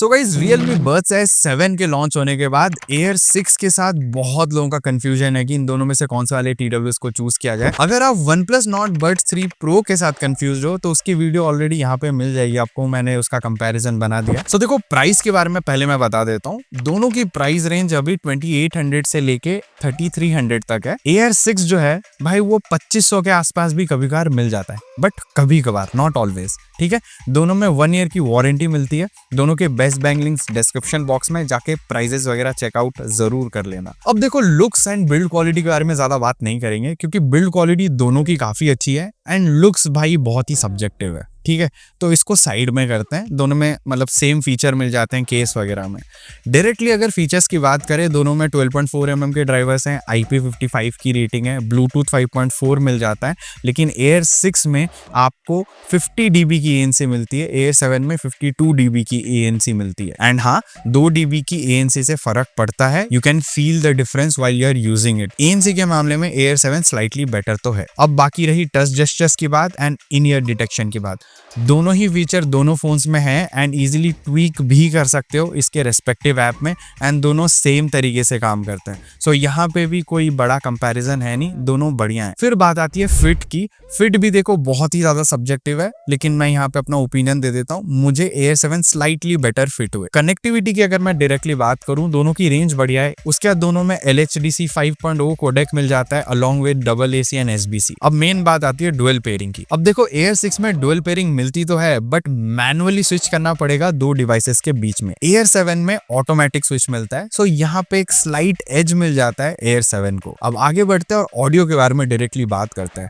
So guys Realme Buds S7 के launch होने के बाद Air 6 के साथ बहुत लोगों का कंफ्यूजन है कि इन दोनों में से कौन सा वाले TWS को चूज किया जाए। अगर आप OnePlus Nord Buds 3 Pro के साथ कंफ्यूज हो तो उसकी वीडियो ऑलरेडी यहाँ पे मिल जाएगी आपको, मैंने उसका कंपैरिजन बना दिया। सो देखो प्राइस के बारे में पहले मैं बता देता हूँ। दोनों की प्राइस रेंज अभी 2800 से लेके 3300 तक है। Air 6 जो है भाई वो 2500 के आसपास भी कभी कभार मिल जाता है, बट कभी कभार, नॉट ऑलवेज। ठीक है, दोनों में 1 ईयर की वारंटी मिलती है। दोनों के best bank links description box में जाके प्राइजेस वगैरह चेकआउट जरूर कर लेना। अब देखो लुक्स एंड बिल्ड क्वालिटी के बारे में ज्यादा बात नहीं करेंगे क्योंकि बिल्ड क्वालिटी दोनों की काफी अच्छी है एंड लुक्स भाई बहुत ही सब्जेक्टिव है। ठीक है, तो इसको साइड में करते हैं। दोनों में मतलब सेम फीचर मिल जाते हैं केस वगैरह में। डायरेक्टली अगर फीचर्स की बात करें, दोनों में 12.4 mm के ड्राइवर्स हैं, IP55 की रेटिंग है, ब्लूटूथ 5.4 मिल जाता है। लेकिन Air 6 में आपको 50 dB की ANC मिलती है, Air 7 में 52 dB की ANC मिलती है। एंड हाँ, 2 dB की ANC से फर्क पड़ता है। You can feel the difference while you are using it. ANC के मामले में Air 7 स्लाइटली बेटर तो है। अब बाकी रही टच जेस्चर्स की बात एंड इन ईयर डिटेक्शन की बात। दोनों ही फीचर दोनों फोन्स में है एंड इजीली ट्वीक भी कर सकते हो इसके रेस्पेक्टिव ऐप में एंड दोनों सेम तरीके से काम करते हैं। सो यहाँ पे भी कोई बड़ा कंपैरिजन है नहीं, दोनों बढ़िया हैं। फिर बात आती है फिट की। फिट भी देखो बहुत ही ज्यादा सब्जेक्टिव है, लेकिन मैं यहाँ पे अपना ओपिनियन दे देता हूँ। मुझे Air 7 स्लाइटली बेटर फिट हुए। कनेक्टिविटी की अगर मैं डायरेक्टली बात करूँ, दोनों की रेंज बढ़िया है। उसके बाद दोनों में LHDC 5.0 कोडेक मिल जाता है along with AC and SBC। अब मेन बात आती है डुअल पेयरिंग की। अब देखो Air 6 में डुअल पेयरिंग मिलती तो है, बट मैनुअली स्विच करना पड़ेगा दो डिवाइसेस के बीच में। Air 7 में ऑटोमेटिक स्विच मिलता है। सो यहाँ पे एक स्लाइट एज मिल जाता है Air 7 को। अब आगे बढ़ते हैं और ऑडियो के बारे में डायरेक्टली बात करते हैं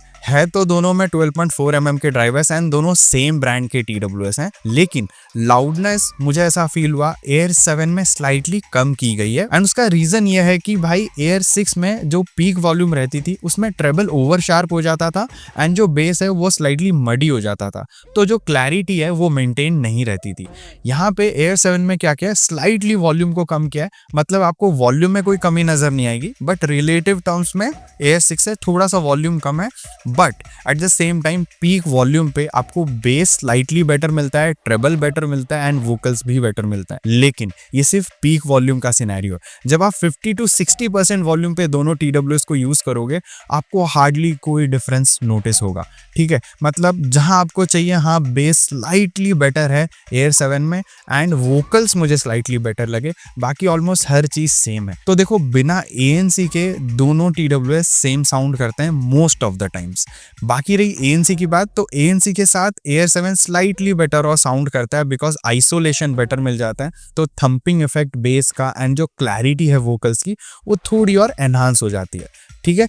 तो दोनों में 12.4 mm के ड्राइवर्स एंड दोनों सेम ब्रांड के TWS हैं, लेकिन लाउडनेस मुझे ऐसा फील हुआ Air 7 में स्लाइटली कम की गई है। एंड उसका रीजन यह है कि भाई Air 6 में जो पीक वॉल्यूम रहती थी उसमें ट्रेबल ओवर शार्प हो जाता था एंड जो बेस है वो स्लाइटली मडी हो जाता था, तो जो क्लैरिटी है वो मेंटेन नहीं रहती थी। यहाँ पे Air 7 में क्या किया है, स्लाइटली वॉल्यूम को कम किया है। मतलब आपको वॉल्यूम में कोई कमी नजर नहीं आएगी, बट रिलेटिव टर्म्स में Air 6 से थोड़ा सा वॉल्यूम कम है, but at the same time peak volume पे आपको बेस स्लाइटली बेटर मिलता है, ट्रेबल बेटर मिलता है एंड वोकल्स भी बेटर मिलता है। लेकिन ये सिर्फ पीक वॉल्यूम का सिनेरियो है। जब आप 50 to 60% वॉल्यूम पे दोनों TWS को यूज करोगे, आपको हार्डली कोई डिफरेंस नोटिस होगा। ठीक है, मतलब जहां आपको चाहिए, हाँ बेस स्लाइटली बेटर है Air 7 में एंड वोकल्स मुझे स्लाइटली बेटर लगे, बाकी ऑलमोस्ट हर चीज सेम है। तो देखो बिना ANC के दोनों TWS सेम साउंड करते हैं मोस्ट ऑफ द टाइम्स। बाकी रही ANC की बात, तो ANC के साथ Air 7 स्लाइटली बेटर और साउंड करता है बिकॉज आइसोलेशन बेटर मिल जाता है, तो थंपिंग इफेक्ट बेस का एंड जो क्लैरिटी है वोकल्स की वो थोड़ी और एनहांस हो जाती है। ठीक है,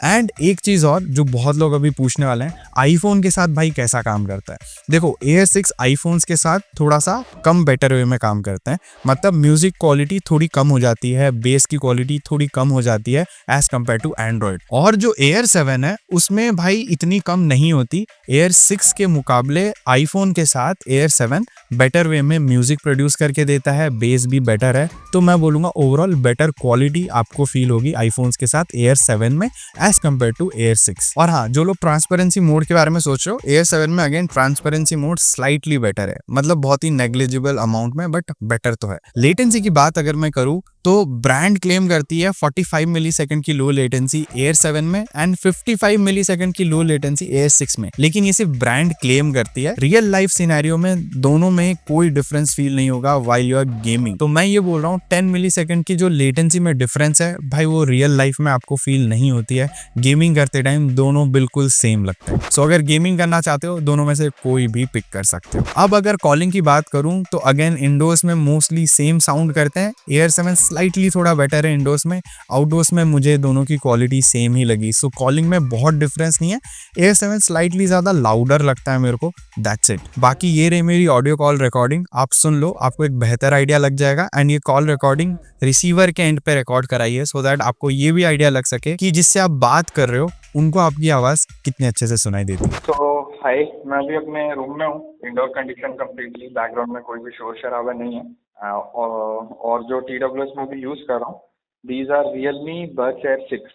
एंड एक चीज और जो बहुत लोग अभी पूछने वाले हैं, आईफोन के साथ भाई कैसा काम करता है। देखो Air 6 आईफोन्स के साथ थोड़ा सा कम बेटर वे में काम करते हैं। मतलब म्यूजिक क्वालिटी थोड़ी कम हो जाती है, बेस की क्वालिटी थोड़ी कम हो जाती है एज कम्पेयर टू एंड्रॉइड। और जो Air 7 है उसमें भाई इतनी कम नहीं होती। Air 6 के मुकाबले आईफोन के साथ Air 7 बेटर वे में म्यूजिक प्रोड्यूस करके देता है, बेस भी बेटर है। तो मैं बोलूंगा ओवरऑल बेटर क्वालिटी आपको फील होगी आईफोन्स के साथ Air 7 में एज कम्पेयर टू Air 6। और हाँ, जो लोग ट्रांसपेरेंसी मोड के बारे में सोच रहे हो, Air 7 में again transparency mode slightly better है। मतलब बहुत ही नेग्लिजिबल अमाउंट में, बट बेटर तो है। लेटेंसी की बात अगर मैं करूँ तो ब्रांड क्लेम करती है 45 मिलीसेकंड की लो लेटेंसी Air 7 में एंड 55 मिलीसेकंड की लो लेटेंसी Air 6 में। लेकिन ये सिर्फ ब्रांड क्लेम करती है। रियल लाइफ सिनेरियो में दोनों में कोई डिफरेंस फील नहीं होगा व्हाइल यू आर गेमिंग। तो मैं ये बोल रहा हूँ 10 मिलीसेकंड की जो लेटेंसी में डिफरेंस है भाई, वो रियल लाइफ में आपको फील नहीं होती है। गेमिंग करते टाइम दोनों बिल्कुल सेम लगते हैं। सो अगर गेमिंग करना चाहते हो, दोनों में से कोई भी पिक कर सकते हो। अब अगर कॉलिंग की बात करूं तो अगेन इंडोर्स में मोस्टली सेम साउंड करते हैं। Air 7 स्लाइटली थोड़ा बेटर है इंडोर्स में। आउटडोर्स में मुझे दोनों की क्वालिटी सेम ही लगी। सो कॉलिंग में बहुत डिफरेंस नहीं है। Air 7 स्लाइटली ज्यादा लाउडर लगता है मेरे को, दैट्स इट। बाकी ये रही मेरी ऑडियो कॉल रिकॉर्डिंग, आप सुन लो, आपको एक बेहतर आइडिया लग जाएगा। एंड ये कॉल रिकॉर्डिंग रिसीवर के एंड पे रिकॉर्ड कराई है, सो दैट आपको ये भी आइडिया लग सके कि जिससे आप बात कर रहे हो उनको आपकी आवाज कितने अच्छे से सुनाई देती है। तो हाय, मैं अभी अपने रूम में हूँ, इंडोर कंडीशन कम्प्लीटली, बैकग्राउंड में कोई भी शोर शराबा नहीं है। और जो TWS में भी यूज़ कर रहा हूँ, these are Realme Buds Air 6।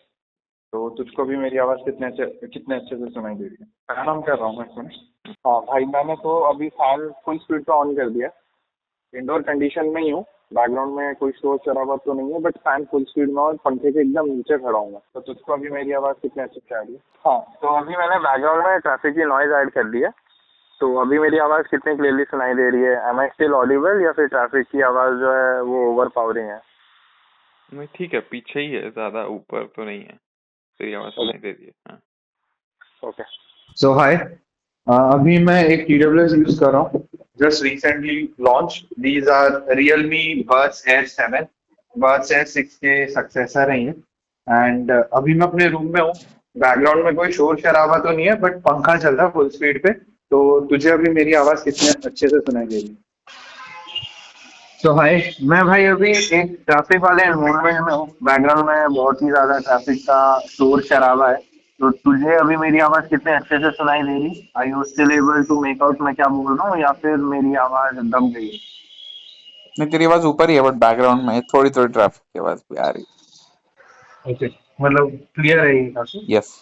तो तुझको भी मेरी आवाज़ कितने अच्छे से सुनाई दे रही है? क्या नाम कर रहा हूँ मैं सुन। हाँ भाई, मैंने तो अभी फैन फुल स्पीड पे ऑन कर दिया। इंडोर कंडीशन में ही हूँ, बैकग्राउंड में कोई शोर शराबा तो नहीं है, बट फैन फुल स्पीड में और पंखे के एकदम नीचे खड़ा हूँ मैं। तो तुझको अभी मेरी आवाज़ कितने अच्छे से आ रही है? हाँ, तो अभी मैंने बैकग्राउंड में ट्रैफिक की नॉइज ऐड कर दी है, तो अभी मेरी आवाज़ कितनी क्लियरली सुनाई दे रही है? एम आई स्टिल ऑडिबल या फिर ट्रैफिक की आवाज़ जो है वो ओवर पावरिंग है? नहीं ठीक है, पीछे ही है, ज्यादा ऊपर तो नहीं है, तेरी आवाज सुनाई दे रही है। हाँ। ओके। सो हाय, अभी मैं एक TWS यूज कर रहा हूँ, just recently launch. These are Realme Buds Air 7, Buds Air 6 के सक्सेसर हैं ये। एंड अभी मैं अपने रूम में हूँ, बैकग्राउंड में कोई शोर शराबा तो नहीं है, बट पंखा चल रहा है फुल स्पीड पे। तो तुझे अभी मेरी आवाज कितने अच्छे से सुनाई दे रही है? तो हाय, मैं भाई अभी एक ट्रैफिक वाले एनवायरनमेंट में हूँ, बैकग्राउंड में बहुत ही ज्यादा ट्रैफिक का शोर शराबा है। तो तुझे अभी मेरी आवाज कितने अच्छे से सुनाई दे रही? Are you still able to make out मैं क्या बोल रहा हूँ, या फिर मेरी आवाज दब गई? नहीं, तेरी आवाज ऊपर ही है, बट बैकग्राउंड में थोड़ी थोड़ी ट्रैफिक की आवाज भी आ रही ओके, मतलब क्लियर है ये काफी? है। Yes.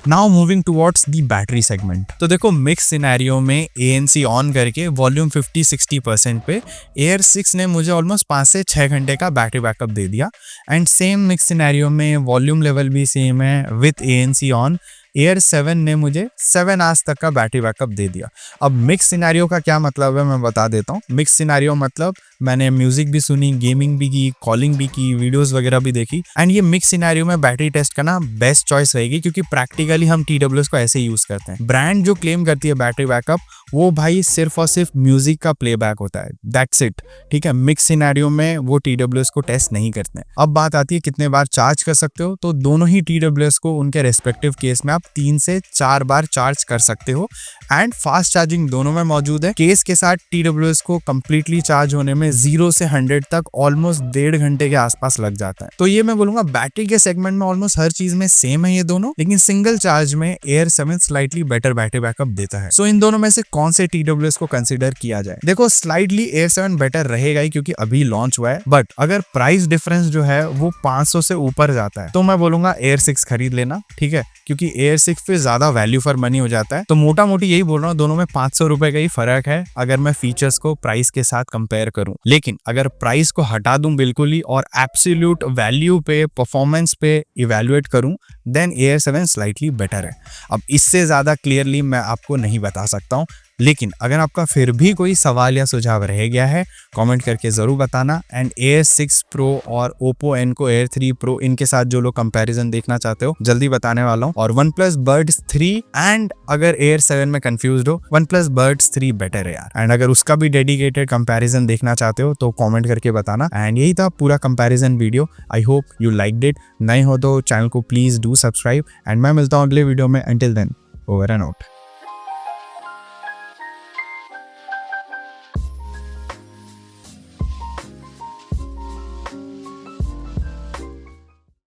Now moving towards the battery segment. तो देखो मिक्स सिनेरियो में ANC ऑन करके वॉल्यूम 50-60% पे एयर 6 ने मुझे ऑलमोस्ट 5 से 6 घंटे का बैटरी बैकअप दे दिया। एंड सेम मिक्स सिनेरियो में वॉल्यूम लेवल भी सेम है विथ ANC ऑन, एयर 7 ने मुझे 7 आवर्स तक का बैटरी बैकअप दे दिया। अब मिक्स सिनेरियो का क्या मतलब है मैं बता देता हूँ। मिक्स सिनेरियो मतलब मैंने म्यूजिक भी सुनी, गेमिंग भी की, कॉलिंग भी की, वीडियोस वगैरह भी देखी। एंड ये मिक्स सिनेरियो में बैटरी टेस्ट करना बेस्ट चॉइस रहेगी, क्योंकि प्रैक्टिकली हम TWS को ऐसे यूज करते हैं। ब्रांड जो क्लेम करती है बैटरी बैकअप, वो भाई सिर्फ और सिर्फ म्यूजिक का प्लेबैक होता है, दैट्स इट। ठीक है, मिक्स सिनेरियो में वो TWS को टेस्ट नहीं करते हैं। अब बात आती है कितने बार चार्ज कर सकते हो, तो दोनों ही TWS को उनके रेस्पेक्टिव केस में आप 3 से 4 बार चार्ज कर सकते हो। एंड फास्ट चार्जिंग दोनों में मौजूद है। केस के साथ TWS को कंप्लीटली चार्ज होने में 0 से 100 तक ऑलमोस्ट 1.5 घंटे के आसपास लग जाता है। तो ये मैं बोलूंगा बैटरी के सेगमेंट में ऑलमोस्ट हर चीज में सेम है ये दोनों, लेकिन सिंगल चार्ज में air 7 slightly better battery backup देता है। सो इन दोनों में से कौन से TWS को कंसिडर किया जाए? देखो स्लाइटली एयर 7 बेटर रहेगा ही, क्योंकि अभी लॉन्च हुआ है, बट अगर प्राइस डिफरेंस जो है वो 500 से ऊपर जाता है तो मैं बोलूंगा एयर 6 खरीद लेना। ठीक है, क्योंकि एयर 6 पे ज्यादा वैल्यू फॉर मनी हो जाता है। तो मोटा मोटी यही बोल रहा हूँ, दोनों में 500 रुपए का ही फर्क है अगर मैं फीचर्स को प्राइस के साथ कंपेयर करूं। लेकिन अगर प्राइस को हटा दूं बिल्कुल ही और एब्सोल्यूट वैल्यू पे, परफॉर्मेंस पे इवैल्यूएट करूं, देन एयर 7 स्लाइटली बेटर है। अब इससे ज्यादा क्लियरली मैं आपको नहीं बता सकता हूं, लेकिन अगर आपका फिर भी कोई सवाल या सुझाव रह गया है कमेंट करके जरूर बताना। एंड एयर 6 प्रो और Oppo Enco Air 3 Pro, इनके साथ जो लोग कंपैरिजन देखना चाहते हो जल्दी बताने वाला हूँ। और OnePlus Buds 3 एंड अगर Air 7 में कंफ्यूज्ड हो, OnePlus Buds 3 बेटर है यार। एंड अगर उसका भी डेडिकेटेड कंपैरिजन देखना चाहते हो तो कमेंट करके बताना। एंड यही था पूरा comparison video. I hope you liked it. नए हो तो चैनल को प्लीज डू सब्सक्राइब, एंड मैं मिलता हूँ अगले वीडियो में। Until then, over and out.